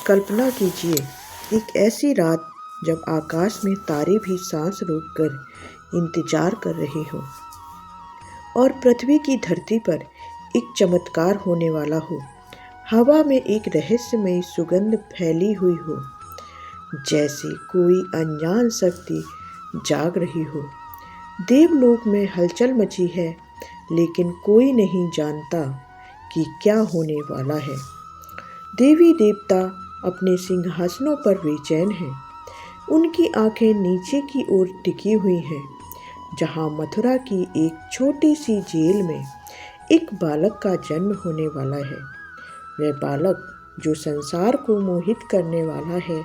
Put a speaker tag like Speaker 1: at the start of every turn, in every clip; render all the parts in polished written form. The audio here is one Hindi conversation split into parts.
Speaker 1: कल्पना कीजिए, एक ऐसी रात जब आकाश में तारे भी सांस रोककर इंतजार कर रहे हों और पृथ्वी की धरती पर एक चमत्कार होने वाला हो। हवा में एक रहस्यमयी सुगंध फैली हुई हो, जैसे कोई अनजान शक्ति जाग रही हो। देवलोक में हलचल मची है, लेकिन कोई नहीं जानता कि क्या होने वाला है। देवी देवता अपने सिंहासनों पर बेचैन हैं। उनकी आंखें नीचे की ओर टिकी हुई हैं, जहां मथुरा की एक छोटी सी जेल में एक बालक का जन्म होने वाला है। वह बालक जो संसार को मोहित करने वाला है,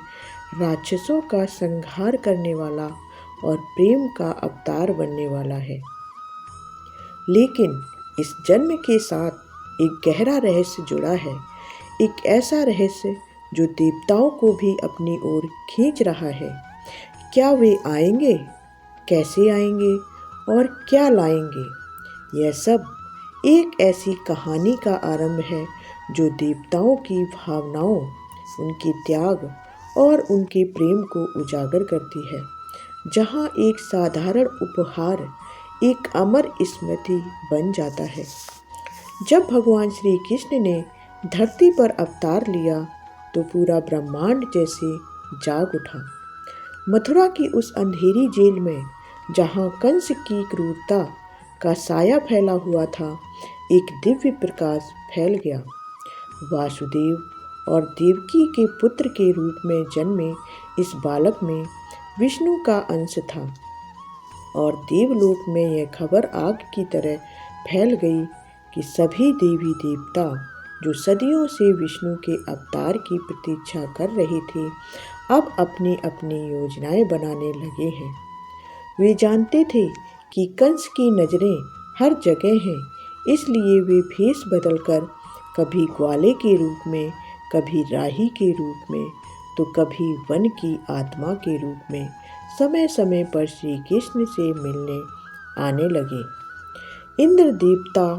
Speaker 1: राक्षसों का संहार करने वाला और प्रेम का अवतार बनने वाला है। लेकिन इस जन्म के साथ एक गहरा रहस्य जुड़ा है, एक ऐसा रहस्य जो देवताओं को भी अपनी ओर खींच रहा है। क्या वे आएंगे? कैसे आएंगे? और क्या लाएंगे? यह सब एक ऐसी कहानी का आरंभ है जो देवताओं की भावनाओं, उनके त्याग और उनके प्रेम को उजागर करती है। जहाँ एक साधारण उपहार एक अमर स्मृति बन जाता है। जब भगवान श्री कृष्ण ने धरती पर अवतार लिया तो पूरा ब्रह्मांड जैसे जाग उठा। मथुरा की उस अंधेरी जेल में, जहाँ कंस की क्रूरता का साया फैला हुआ था, एक दिव्य प्रकाश फैल गया। वासुदेव और देवकी के पुत्र के रूप में जन्मे इस बालक में विष्णु का अंश था और देवलोक में यह खबर आग की तरह फैल गई कि सभी देवी देवता जो सदियों से विष्णु के अवतार की प्रतीक्षा कर रहे थे, अब अपनी अपनी योजनाएं बनाने लगे हैं। वे जानते थे कि कंस की नज़रें हर जगह हैं, इसलिए वे भेष बदलकर कभी ग्वाले के रूप में, कभी राही के रूप में, तो कभी वन की आत्मा के रूप में समय समय पर श्री कृष्ण से मिलने आने लगे। इंद्र देवता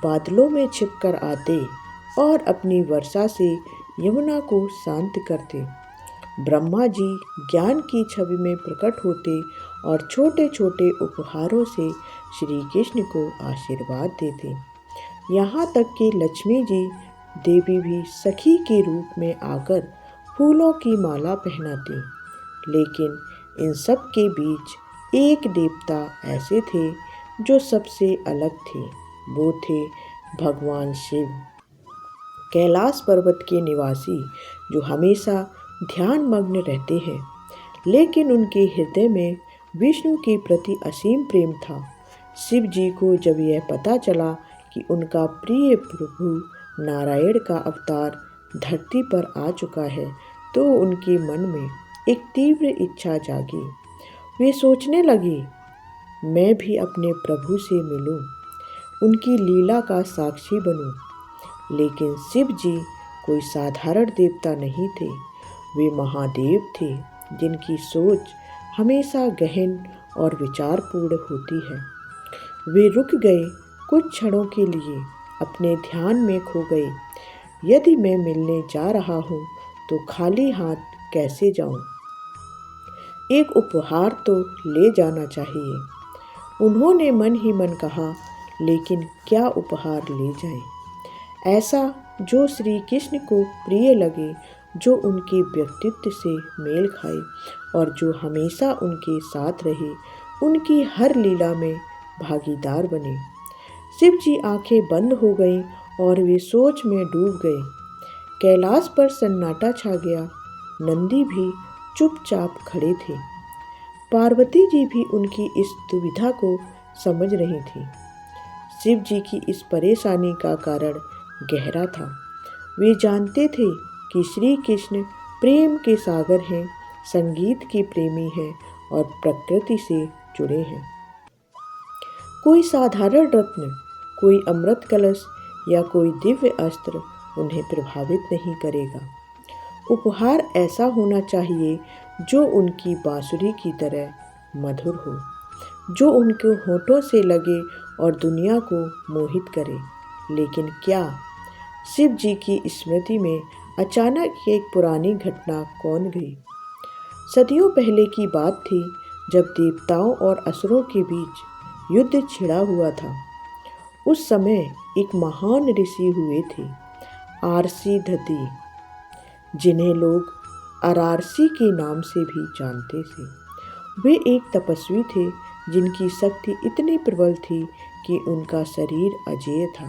Speaker 1: बादलों में छिपकर आते और अपनी वर्षा से यमुना को शांत करते। ब्रह्मा जी ज्ञान की छवि में प्रकट होते और छोटे छोटे उपहारों से श्री कृष्ण को आशीर्वाद देते। यहाँ तक कि लक्ष्मी जी देवी भी सखी के रूप में आकर फूलों की माला पहनाती। लेकिन इन सब के बीच एक देवता ऐसे थे जो सबसे अलग थे। वो थे भगवान शिव, कैलाश पर्वत के निवासी, जो हमेशा ध्यान मग्न रहते हैं। लेकिन उनके हृदय में विष्णु के प्रति असीम प्रेम था। शिव जी को जब यह पता चला कि उनका प्रिय प्रभु नारायण का अवतार धरती पर आ चुका है, तो उनके मन में एक तीव्र इच्छा जागी। वे सोचने लगे, मैं भी अपने प्रभु से मिलूं, उनकी लीला का साक्षी बनूं। लेकिन शिव जी कोई साधारण देवता नहीं थे। वे महादेव थे, जिनकी सोच हमेशा गहन और विचारपूर्ण होती है। वे रुक गए, कुछ क्षणों के लिए अपने ध्यान में खो गए। यदि मैं मिलने जा रहा हूँ तो खाली हाथ कैसे जाऊँ? एक उपहार तो ले जाना चाहिए। उन्होंने मन ही मन कहा, लेकिन क्या उपहार ले जाएं? ऐसा जो श्री कृष्ण को प्रिय लगे, जो उनके व्यक्तित्व से मेल खाए और जो हमेशा उनके साथ रहे, उनकी हर लीला में भागीदार बने। शिव जी आंखें बंद हो गईं और वे सोच में डूब गए। कैलाश पर सन्नाटा छा गया। नंदी भी चुपचाप खड़े थे। पार्वती जी भी उनकी इस दुविधा को समझ रही थी। शिव जी की इस परेशानी का कारण गहरा था। वे जानते थे कि श्री कृष्ण प्रेम के सागर हैं, संगीत के प्रेमी हैं और प्रकृति से जुड़े हैं। कोई साधारण रत्न, कोई अमृत कलश या कोई दिव्य अस्त्र उन्हें प्रभावित नहीं करेगा। उपहार ऐसा होना चाहिए जो उनकी बांसुरी की तरह मधुर हो, जो उनके होठों से लगे और दुनिया को मोहित करे। लेकिन क्या शिव जी की स्मृति में अचानक एक पुरानी घटना कौन गई। सदियों पहले की बात थी जब देवताओं और असुरों के बीच युद्ध छिड़ा हुआ था। उस समय एक महान ऋषि हुए थे, आरसी धती, जिन्हें लोग अरारसी के नाम से भी जानते थे। वे एक तपस्वी थे जिनकी शक्ति इतनी प्रबल थी कि उनका शरीर अजेय था।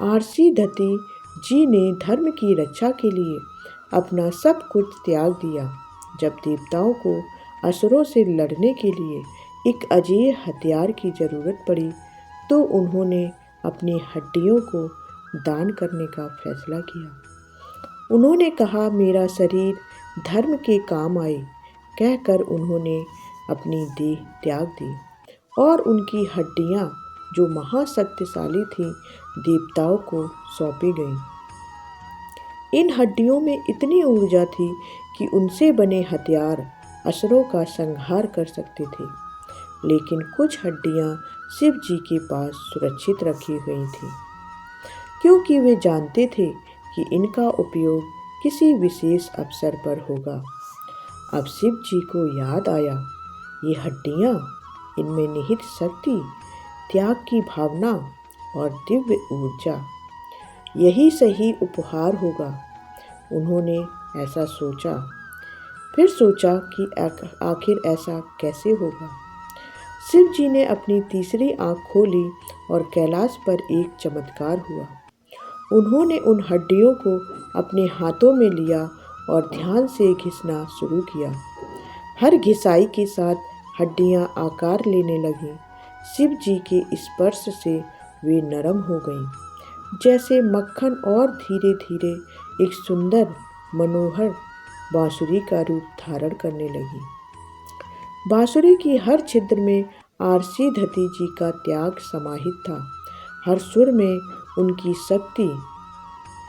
Speaker 1: आरसी धती जी ने धर्म की रक्षा के लिए अपना सब कुछ त्याग दिया। जब देवताओं को असुरों से लड़ने के लिए एक अजेय हथियार की जरूरत पड़ी तो उन्होंने अपनी हड्डियों को दान करने का फैसला किया। उन्होंने कहा, मेरा शरीर धर्म के काम आए। कहकर उन्होंने अपनी देह त्याग दी और उनकी हड्डियां, जो महाशक्तिशाली थीं, देवताओं को सौंपी गईं। इन हड्डियों में इतनी ऊर्जा थी कि उनसे बने हथियार असुरों का संहार कर सकते थे। लेकिन कुछ हड्डियां शिव जी के पास सुरक्षित रखी गई थीं, क्योंकि वे जानते थे कि इनका उपयोग किसी विशेष अवसर पर होगा। अब शिव जी को याद आया, ये हड्डियां, इनमें निहित शक्ति, त्याग की भावना और दिव्य ऊर्जा, यही सही उपहार होगा। उन्होंने ऐसा सोचा। फिर सोचा कि आखिर ऐसा कैसे होगा। शिव जी ने अपनी तीसरी आंख खोली और कैलाश पर एक चमत्कार हुआ। उन्होंने उन हड्डियों को अपने हाथों में लिया और ध्यान से घिसना शुरू किया। हर घिसाई के साथ हड्डियां आकार लेने लगीं। शिव जी के स्पर्श से वे नरम हो गईं, जैसे मक्खन, और धीरे धीरे एक सुंदर मनोहर बांसुरी का रूप धारण करने लगी। बांसुरी की हर छिद्र में आरसी धती जी का त्याग समाहित था। हर सुर में उनकी शक्ति।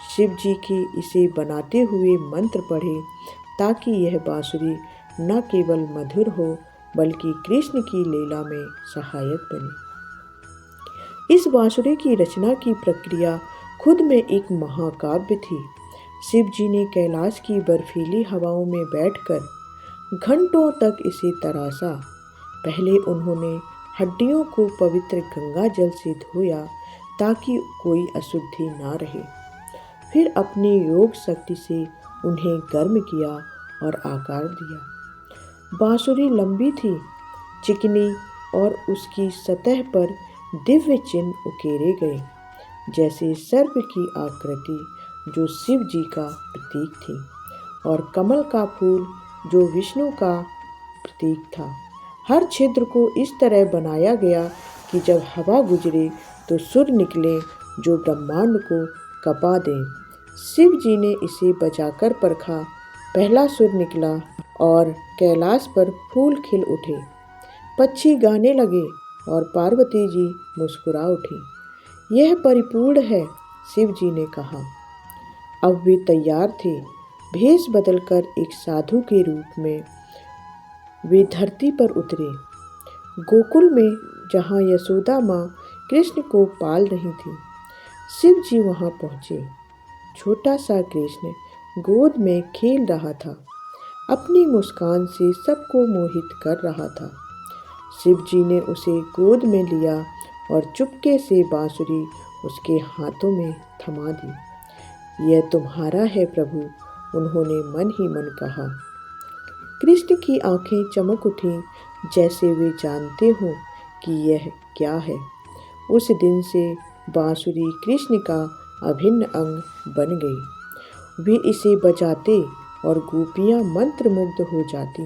Speaker 1: शिव जी की इसे बनाते हुए मंत्र पढ़े ताकि यह बांसुरी न केवल मधुर हो बल्कि कृष्ण की लीला में सहायक बने। इस बांसुरी की रचना की प्रक्रिया खुद में एक महाकाव्य थी। शिव जी ने कैलाश की बर्फीली हवाओं में बैठकर घंटों तक इसे तराशा। पहले उन्होंने हड्डियों को पवित्र गंगा जल से धोया ताकि कोई अशुद्धि ना रहे। फिर अपनी योग शक्ति से उन्हें गर्म किया और आकार दिया। बांसुरी लंबी थी, चिकनी, और उसकी सतह पर दिव्य चिन्ह उकेरे गए, जैसे सर्प की आकृति जो शिव जी का प्रतीक थी, और कमल का फूल जो विष्णु का प्रतीक था। हर छिद्र को इस तरह बनाया गया कि जब हवा गुजरे तो सुर निकले जो ब्रह्मांड को कपा दें। शिव जी ने इसे बजाकर परखा। पहला सुर निकला और कैलाश पर फूल खिल उठे, पक्षी गाने लगे और पार्वती जी मुस्कुरा उठी। यह परिपूर्ण है, शिव जी ने कहा। अब वे तैयार थे। भेष बदलकर एक साधु के रूप में वे धरती पर उतरे। गोकुल में जहाँ यशोदा माँ कृष्ण को पाल रही थी, शिव जी वहाँ पहुँचे। छोटा सा कृष्ण गोद में खेल रहा था, अपनी मुस्कान से सबको मोहित कर रहा था। शिव जी ने उसे गोद में लिया और चुपके से बांसुरी उसके हाथों में थमा दी। यह तुम्हारा है प्रभु, उन्होंने मन ही मन कहा। कृष्ण की आंखें चमक उठीं, जैसे वे जानते हों कि यह क्या है। उस दिन से बांसुरी कृष्ण का अभिन्न अंग बन गई। वे इसे बजाते और गोपियाँ मंत्रमुग्ध हो जाती।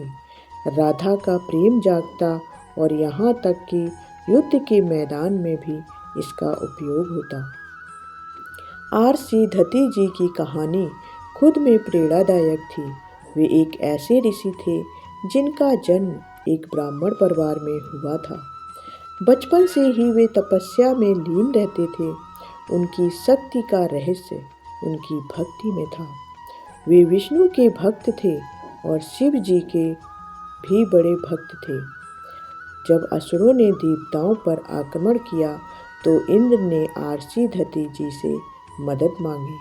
Speaker 1: राधा का प्रेम जागता और यहाँ तक कि युद्ध के मैदान में भी इसका उपयोग होता। आरसी धती जी की कहानी खुद में प्रेरणादायक थी। वे एक ऐसे ऋषि थे जिनका जन्म एक ब्राह्मण परिवार में हुआ था। बचपन से ही वे तपस्या में लीन रहते थे। उनकी शक्ति का रहस्य उनकी भक्ति में था। वे विष्णु के भक्त थे और शिव जी के भी बड़े भक्त थे। जब असुरों ने देवताओं पर आक्रमण किया तो इंद्र ने आरसी धती जी से मदद मांगी।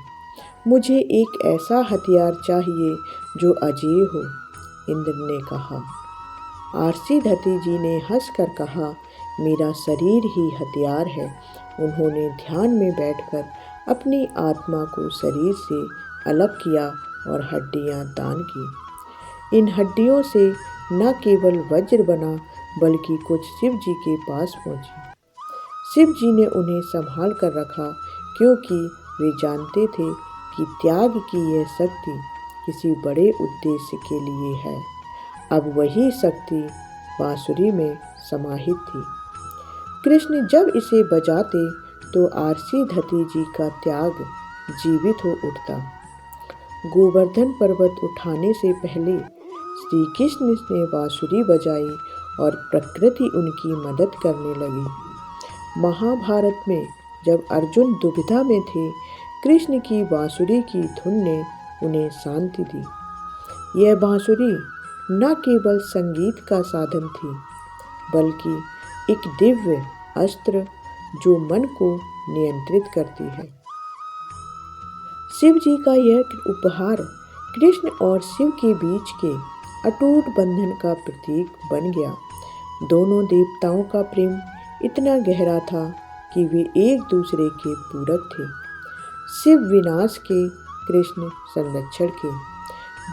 Speaker 1: मुझे एक ऐसा हथियार चाहिए जो अजेय हो, इंद्र ने कहा। आरसीधति जी ने हंसकर कहा, मेरा शरीर ही हथियार है। उन्होंने ध्यान में बैठकर अपनी आत्मा को शरीर से अलग किया और हड्डियां दान की। इन हड्डियों से न केवल वज्र बना बल्कि कुछ शिव जी के पास पहुंची। शिव जी ने उन्हें संभाल कर रखा, क्योंकि वे जानते थे कि त्याग की यह शक्ति किसी बड़े उद्देश्य के लिए है। अब वही शक्ति बांसुरी में समाहित थी। कृष्ण जब इसे बजाते तो आरसीधति जी का त्याग जीवित हो उठता। गोवर्धन पर्वत उठाने से पहले श्री कृष्ण ने बांसुरी बजाई और प्रकृति उनकी मदद करने लगी। महाभारत में जब अर्जुन दुविधा में थे, कृष्ण की बांसुरी की धुन ने उन्हें शांति दी। यह बांसुरी न केवल संगीत का साधन थी, बल्कि एक दिव्य अस्त्र जो मन को नियंत्रित करती है। शिव जी का यह उपहार कृष्ण और शिव के बीच के अटूट बंधन का प्रतीक बन गया। दोनों देवताओं का प्रेम इतना गहरा था कि वे एक दूसरे के पूरक थे। शिव विनाश के, कृष्ण संरक्षण के।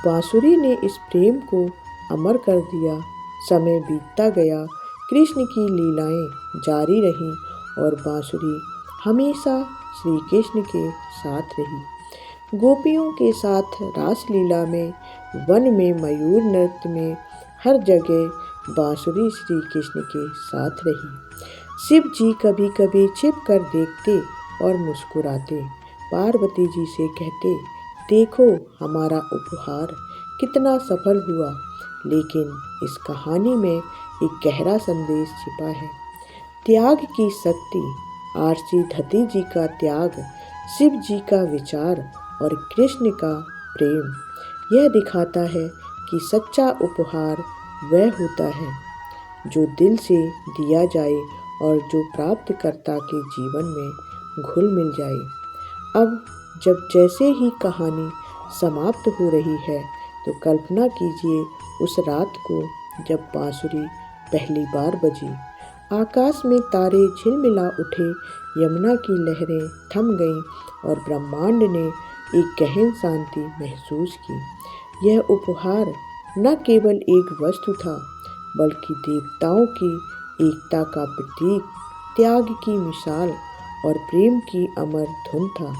Speaker 1: बांसुरी ने इस प्रेम को अमर कर दिया। समय बीतता गया, कृष्ण की लीलाएं जारी रहीं और बांसुरी हमेशा श्री कृष्ण के साथ रही। गोपियों के साथ रासलीला में, वन में, मयूर नृत्य में, हर जगह बांसुरी श्री कृष्ण के साथ रही। शिव जी कभी कभी छिप कर देखते और मुस्कुराते। पार्वती जी से कहते, देखो हमारा उपहार कितना सफल हुआ। लेकिन इस कहानी में एक गहरा संदेश छिपा है। त्याग की शक्ति, आरसीधति जी का त्याग, शिव जी का विचार और कृष्ण का प्रेम, यह दिखाता है कि सच्चा उपहार वह होता है जो दिल से दिया जाए और जो प्राप्तकर्ता के जीवन में घुल मिल जाए। अब जब जैसे ही कहानी समाप्त हो रही है, तो कल्पना कीजिए उस रात को जब बांसुरी पहली बार बजी। आकाश में तारे झिलमिला उठे, यमुना की लहरें थम गईं और ब्रह्मांड ने एक गहन शांति महसूस की। यह उपहार न केवल एक वस्तु था, बल्कि देवताओं की एकता का प्रतीक, त्याग की मिसाल और प्रेम की अमर धुन था।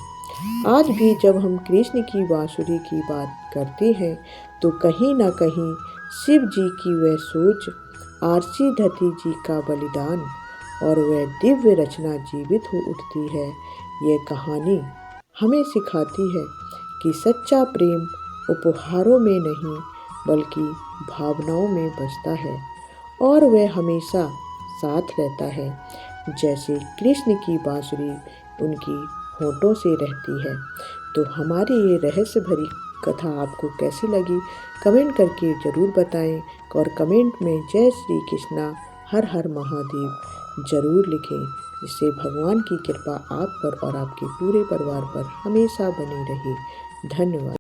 Speaker 1: आज भी जब हम कृष्ण की बांसुरी की बात करते हैं, तो कहीं न कहीं शिव जी की वह सोच, आरसीधति जी का बलिदान और वह दिव्य रचना जीवित हो उठती है। यह कहानी हमें सिखाती है कि सच्चा प्रेम उपहारों में नहीं, बल्कि भावनाओं में बसता है और वह हमेशा साथ रहता है, जैसे कृष्ण की बांसुरी उनकी होठों से रहती है। तो हमारी ये रहस्य भरी कथा आपको कैसी लगी, कमेंट करके ज़रूर बताएं और कमेंट में जय श्री कृष्णा हर हर महादेव ज़रूर लिखें, जिससे भगवान की कृपा आप पर और आपके पूरे परिवार पर हमेशा बनी रहे। धन्यवाद।